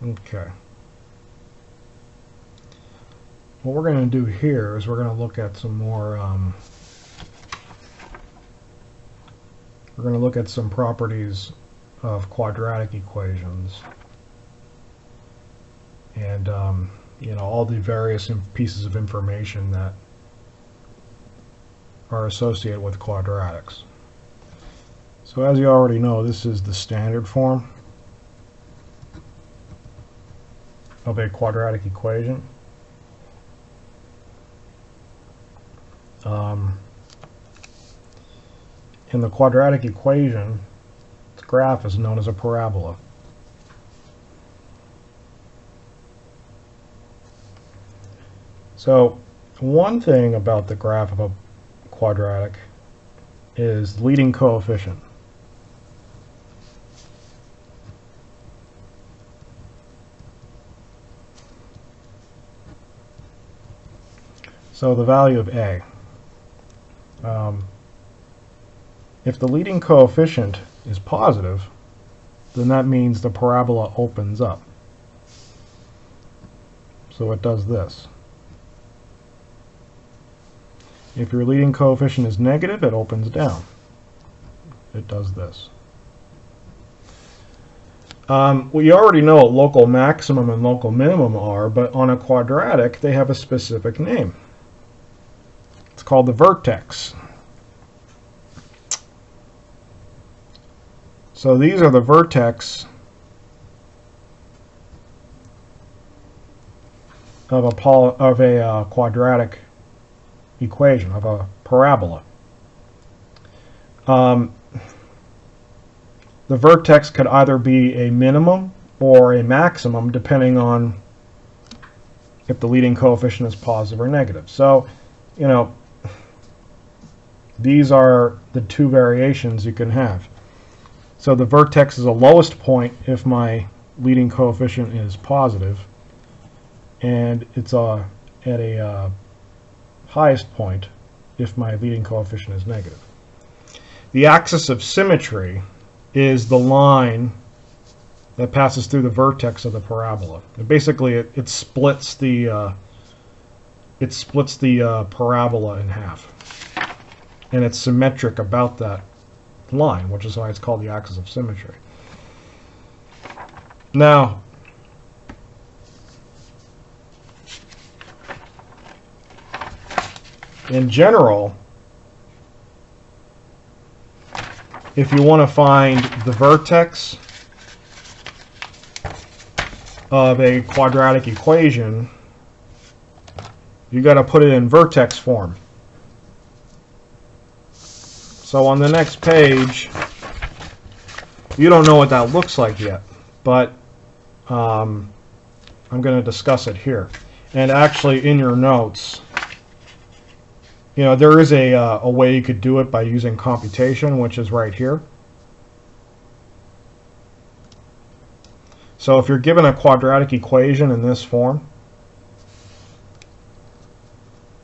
Okay. What we're going to do here is we're going to look at some more, we're going to look at some properties of quadratic equations and, all the various pieces of information that are associated with quadratics. So as you already know, this is the standard form of a quadratic equation. In the quadratic equation, its graph is known as a parabola. So one thing about the graph of a quadratic is leading coefficient. So the value of a. If the leading coefficient is positive, then that means the parabola opens up. So it does this. If your leading coefficient is negative, it opens down. It does this. We already know what local maximum and local minimum are, but on a quadratic, they have a specific name. It's called the vertex. So these are the vertex of a quadratic equation, of a parabola. The vertex could either be a minimum or a maximum, depending on if the leading coefficient is positive or negative. So, these are the two variations you can have. So the vertex is the lowest point if my leading coefficient is positive, and it's at a highest point if my leading coefficient is negative. The axis of symmetry is the line that passes through the vertex of the parabola. And basically, it splits the parabola in half, and it's symmetric about that line, which is why it's called the axis of symmetry. Now, in general, if you want to find the vertex of a quadratic equation, you got to put it in vertex form. So on the next page, you don't know what that looks like yet, but I'm going to discuss it here. And actually, in your notes, there is a way you could do it by using computation, which is right here. So if you're given a quadratic equation in this form,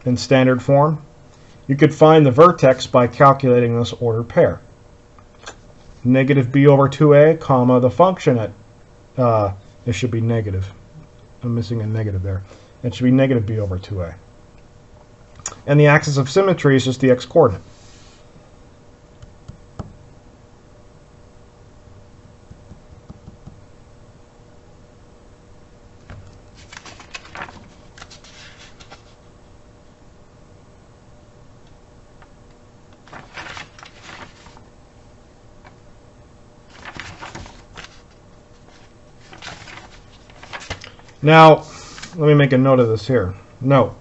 in standard form, you could find the vertex by calculating this ordered pair. Negative b over 2a, comma, the function at, it should be negative. I'm missing a negative there. It should be negative b over 2a. And the axis of symmetry is just the x-coordinate. Now, let me make a note of this here. Note,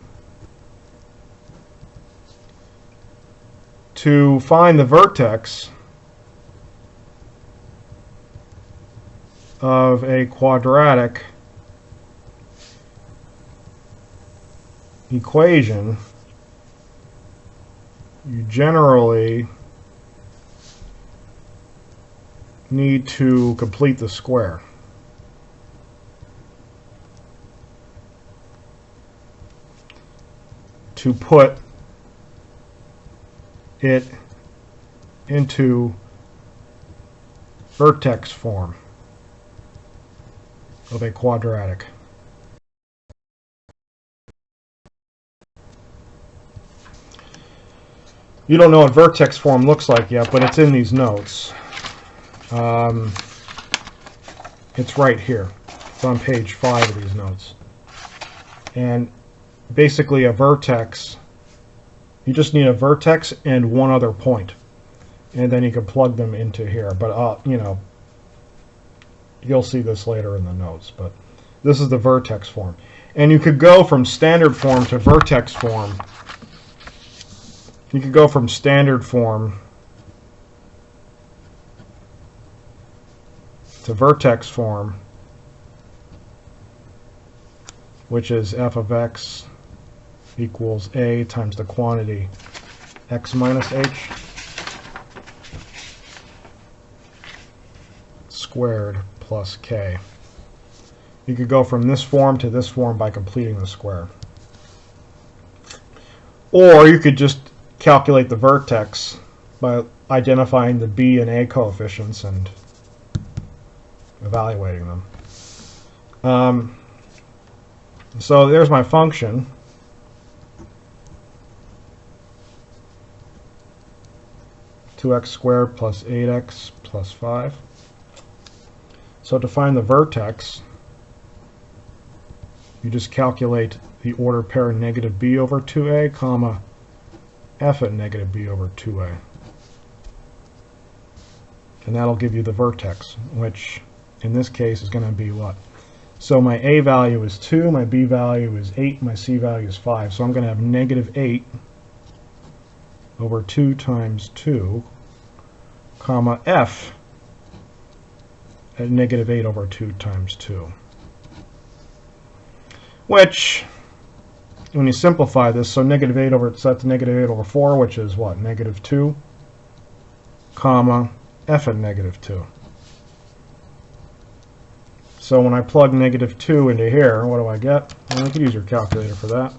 to find the vertex of a quadratic equation, you generally need to complete the square. To put it into vertex form. of a quadratic. You don't know what vertex form looks like yet, but it's in these notes. It's right here. It's on page 5 of these notes. And basically a vertex, you just need a vertex and one other point. And then you can plug them into here. But, you know, you'll see this later in the notes. But this is the vertex form. And you could go from standard form to vertex form. You could go from standard form to vertex form, which is f of x equals a times the quantity x minus h squared plus k. You could go from this form to this form by completing the square. Or you could just calculate the vertex by identifying the b and a coefficients and evaluating them. So there's my function. (2x squared plus 8x plus 5). So to find the vertex, you just calculate the order pair negative b over 2a, comma, f at negative b over 2a. And that'll give you the vertex, which in this case is going to be what? So my a value is 2, my b value is 8, my c value is 5. So I'm going to have negative 8 over 2 times 2, comma, f at negative 8 over 2 times 2. Which, when you simplify this, so negative 8 over, so that's negative 8 over 4, which is what? Negative 2, comma, f at negative 2. So when I plug negative 2 into here, what do I get? Well, you could use your calculator for that.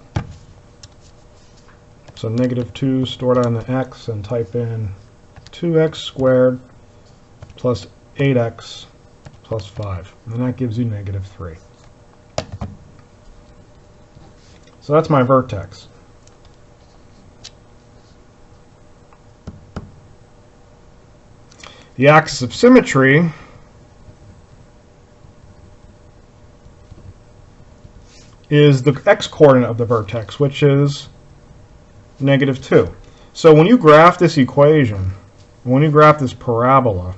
So negative 2 stored on the x and type in 2x squared plus 8x plus 5. And that gives you negative 3. So that's my vertex. The axis of symmetry is the x-coordinate of the vertex, which is negative 2. So when you graph this equation, when you graph this parabola,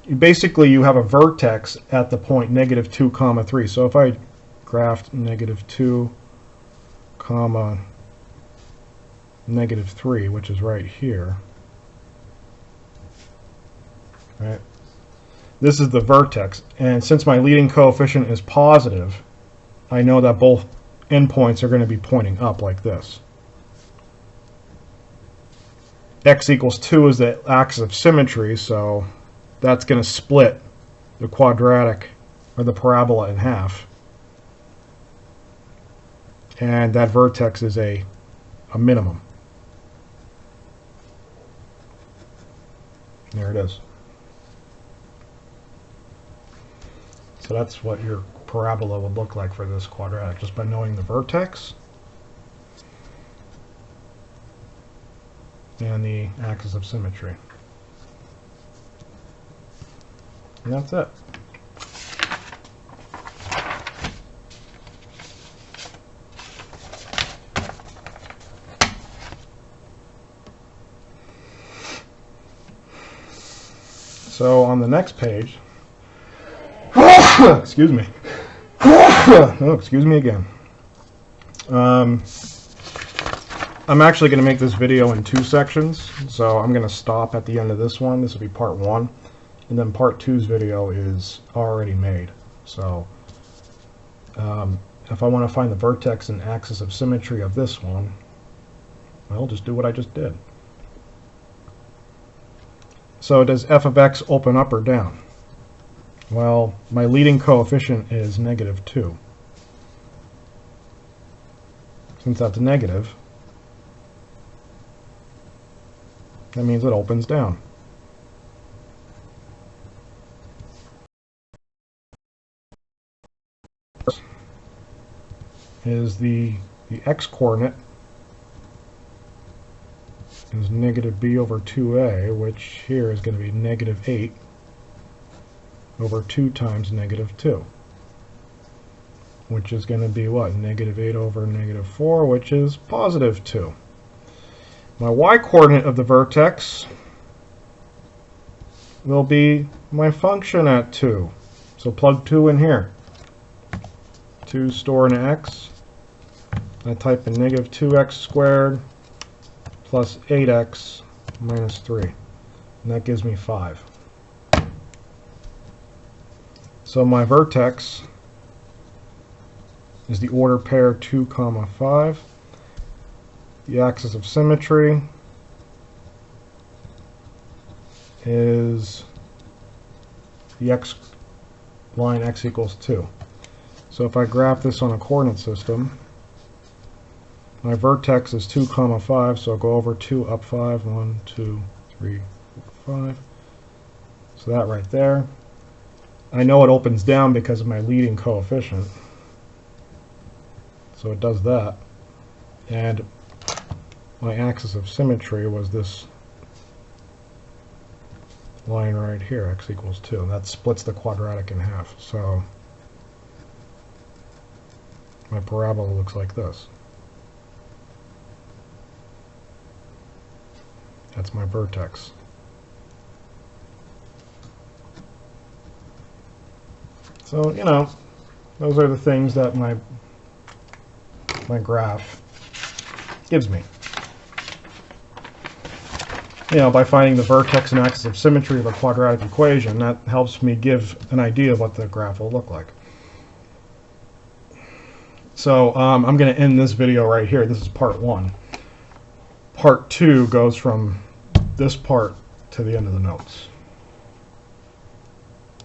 you have a vertex at the point negative 2 comma 3. So if I graphed negative 2 comma negative 3, which is right here, right? This is the vertex, and since my leading coefficient is positive, I know that both endpoints are going to be pointing up like this. X equals 2 is the axis of symmetry, so that's going to split the quadratic or the parabola in half. And that vertex is a minimum. There it is. So that's what your parabola would look like for this quadratic, just by knowing the vertex and the axis of symmetry. And that's it. So on the next page, excuse me. Oh, excuse me again. I'm actually going to make this video in 2 sections, so I'm going to stop at the end of this one. This will be part 1, and then part 2's video is already made. So if I want to find the vertex and axis of symmetry of this one, well, just do what I just did. So does f of x open up or down? Well, my leading coefficient is negative 2. Since that's negative, that means it opens down. is the x-coordinate is negative b over 2a, which here is going to be negative 8 over 2 times negative 2, which is going to be what? Negative 8 over negative 4, which is positive 2. My y-coordinate of the vertex will be my function at 2. So plug 2 in here. 2 stored in x. I type in negative 2x squared plus 8x minus 3. And that gives me 5. So my vertex is the order pair 2, 5. The axis of symmetry is the x line x equals 2. So if I graph this on a coordinate system, my vertex is 2, 5, so I'll go over 2, up 5, 1, 2, 3, 4, 5. So that right there. I know it opens down because of my leading coefficient. So it does that. And my axis of symmetry was this line right here, x equals 2. That splits the quadratic in half. So my parabola looks like this. That's my vertex. So, you know, those are the things that my graph gives me. You know, by finding the vertex and axis of symmetry of a quadratic equation, that helps me give an idea of what the graph will look like. So I'm going to end this video right here. This is part 1. Part 2 goes from this part to the end of the notes.